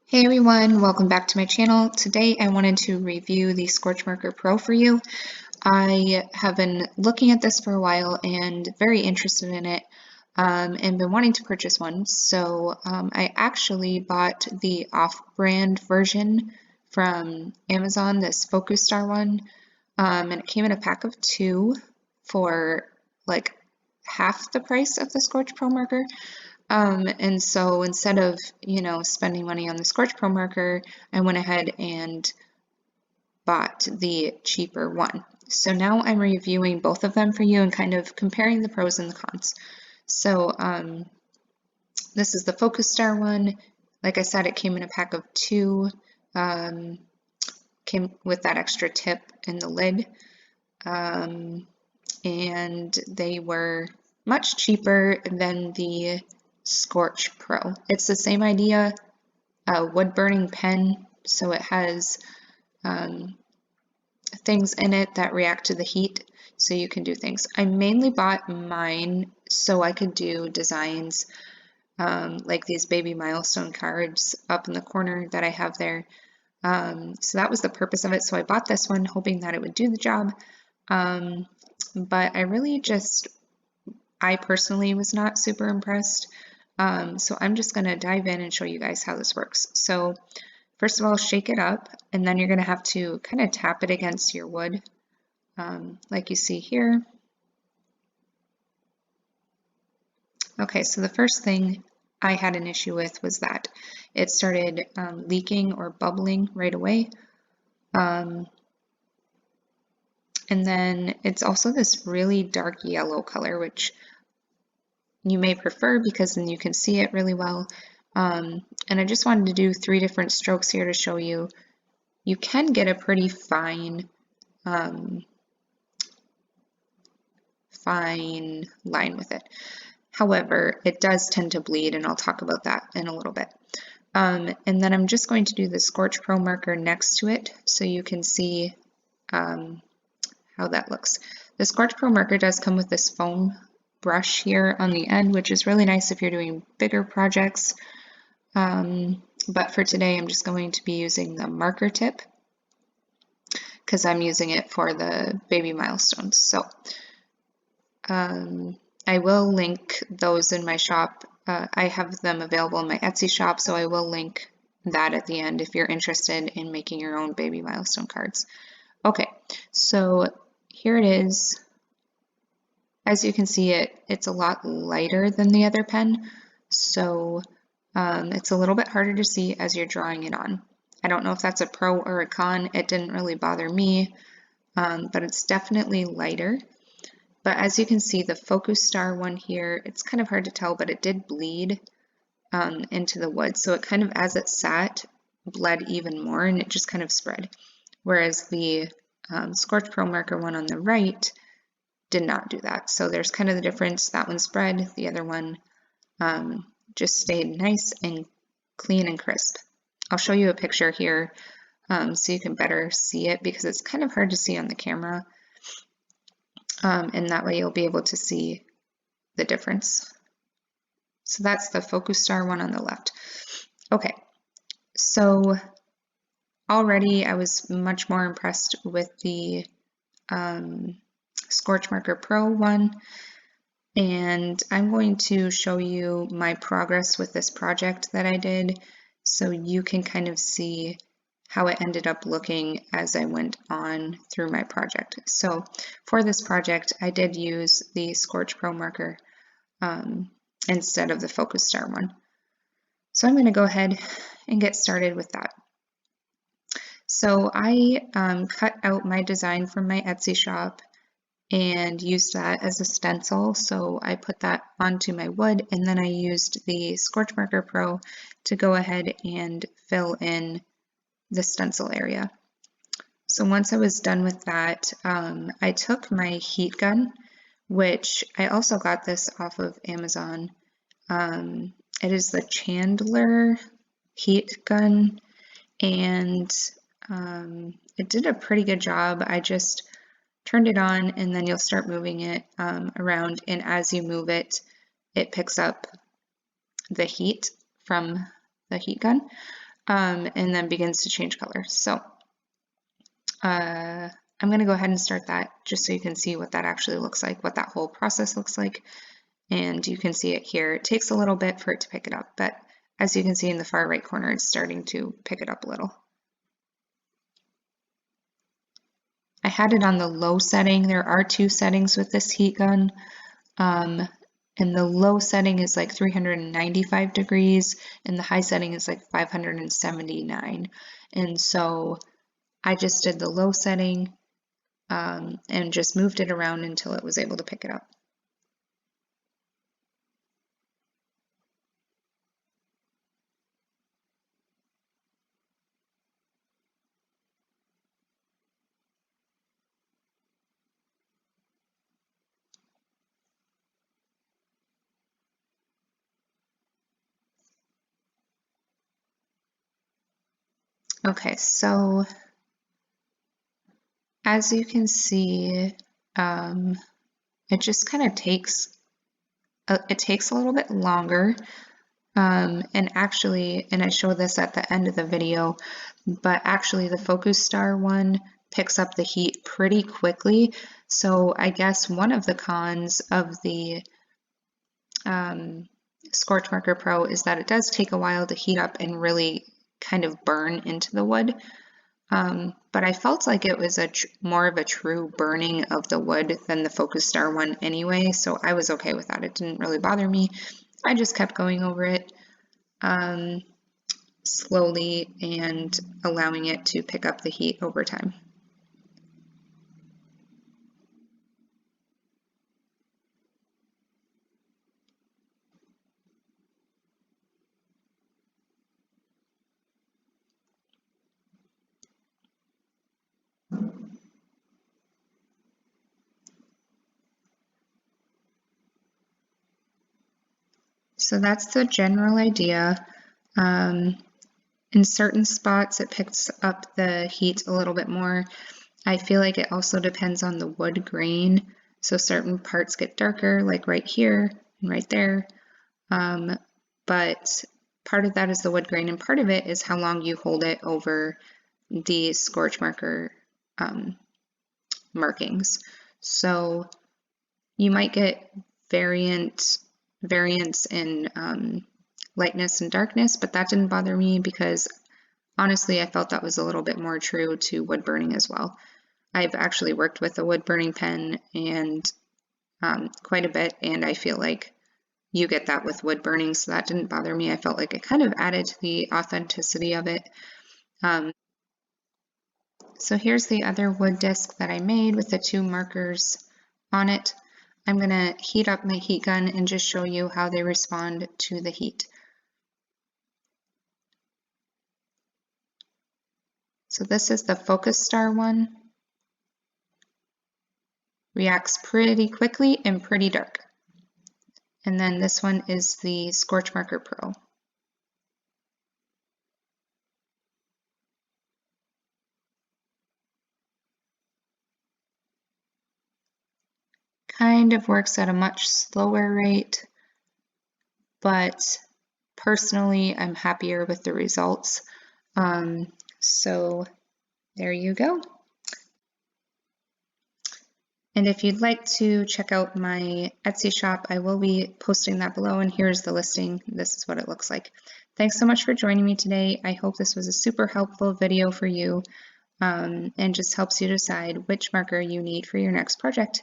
Hey everyone, welcome back to my channel. Today I wanted to review the Scorch Marker Pro for you. I have been looking at this for a while and very interested in it and been wanting to purchase one. So I actually bought the off-brand version from Amazon, this Focus Star one, and it came in a pack of 2 for like half the price of the Scorch Pro Marker. And so instead of, spending money on the Scorch Pro Marker, I went ahead and bought the cheaper one. So now I'm reviewing both of them for you and kind of comparing the pros and the cons. So this is the Focus Star one. Like I said, it came in a pack of 2. Came with that extra tip in the lid. And they were much cheaper than the Scorch Pro. It's the same idea, wood burning pen, so it has things in it that react to the heat, so you can do things. I mainly bought mine so I could do designs like these baby milestone cards up in the corner that I have there. So that was the purpose of it. So I bought this one hoping that it would do the job. But I personally was not super impressed. So I'm just going to dive in and show you guys how this works. So first of all, shake it up, and then you're going to have to kind of tap it against your wood, like you see here. Okay, so the first thing I had an issue with was that it started leaking or bubbling right away. And then it's also this really dark yellow color, which you may prefer because then you can see it really well. And I just wanted to do 3 different strokes here to show you. You can get a pretty fine line with it. However, it does tend to bleed, and I'll talk about that in a little bit. And then I'm just going to do the Scorch Pro marker next to it so you can see how that looks. The Scorch Pro marker does come with this foam brush here on the end, which is really nice if you're doing bigger projects. But for today, I'm just going to be using the marker tip because I'm using it for the baby milestones. So I will link those in my shop. I have them available in my Etsy shop, so I will link that at the end if you're interested in making your own baby milestone cards. Okay, so here it is. As you can see, it's a lot lighter than the other pen, so it's a little bit harder to see as you're drawing it on. I don't know if that's a pro or a con. It didn't really bother me, but it's definitely lighter. But as you can see, the Focus Star one here, it's kind of hard to tell, but it did bleed into the wood. So it kind of, as it sat, bled even more, and it just kind of spread. Whereas the Scorch Pro marker one on the right did not do that. So there's kind of the difference. That one spread, the other one just stayed nice and clean and crisp. I'll show you a picture here so you can better see it because it's kind of hard to see on the camera. And that way you'll be able to see the difference. So that's the Focus Star one on the left. Okay, so already I was much more impressed with the Scorch Marker Pro one, and I'm going to show you my progress with this project that I did so you can kind of see how it ended up looking as I went on through my project. So for this project, I did use the Scorch Pro marker instead of the Focus Star one. So I'm going to go ahead and get started with that. So I cut out my design from my Etsy shop and used that as a stencil. So I put that onto my wood, and then I used the Scorch Marker Pro to go ahead and fill in the stencil area. So once I was done with that, I took my heat gun, which I also got this off of Amazon. It is the Chandler heat gun, and it did a pretty good job. I just turned it on, and then you'll start moving it around, and as you move it, it picks up the heat from the heat gun. and then begins to change color. So I'm going to go ahead and start that just so you can see what that actually looks like, what that whole process looks like. And you can see it here. It takes a little bit for it to pick it up, but as you can see in the far right corner, it's starting to pick it up a little. I had it on the low setting. There are two settings with this heat gun. And the low setting is like 395 degrees and the high setting is like 579. And so I just did the low setting and just moved it around until it was able to pick it up. Okay, so as you can see, it just kind of takes a little bit longer. And actually, and I show this at the end of the video, but actually the Focus Star one picks up the heat pretty quickly. So I guess one of the cons of the Scorch Marker Pro is that it does take a while to heat up and really kind of burn into the wood. But I felt like it was more of a true burning of the wood than the Focus Star one anyway, so I was okay with that. It didn't really bother me. I just kept going over it slowly and allowing it to pick up the heat over time. So that's the general idea. In certain spots, it picks up the heat a little bit more. I feel like it also depends on the wood grain. So certain parts get darker, like right here and right there. But part of that is the wood grain, and part of it is how long you hold it over the scorch marker markings. So you might get variance in lightness and darkness, but that didn't bother me because honestly, I felt that was a little bit more true to wood burning as well. I've actually worked with a wood burning pen and quite a bit, and I feel like you get that with wood burning, so that didn't bother me. I felt like it kind of added to the authenticity of it. So here's the other wood disc that I made with the two markers on it. I'm going to heat up my heat gun and just show you how they respond to the heat. So this is the Focus Star one. Reacts pretty quickly and pretty dark. And then this one is the Scorch Marker Pro. Kind of works at a much slower rate, but personally, I'm happier with the results. So there you go. And if you'd like to check out my Etsy shop, I will be posting that below, and here's the listing. This is what it looks like. Thanks so much for joining me today. I hope this was a super helpful video for you and just helps you decide which marker you need for your next project.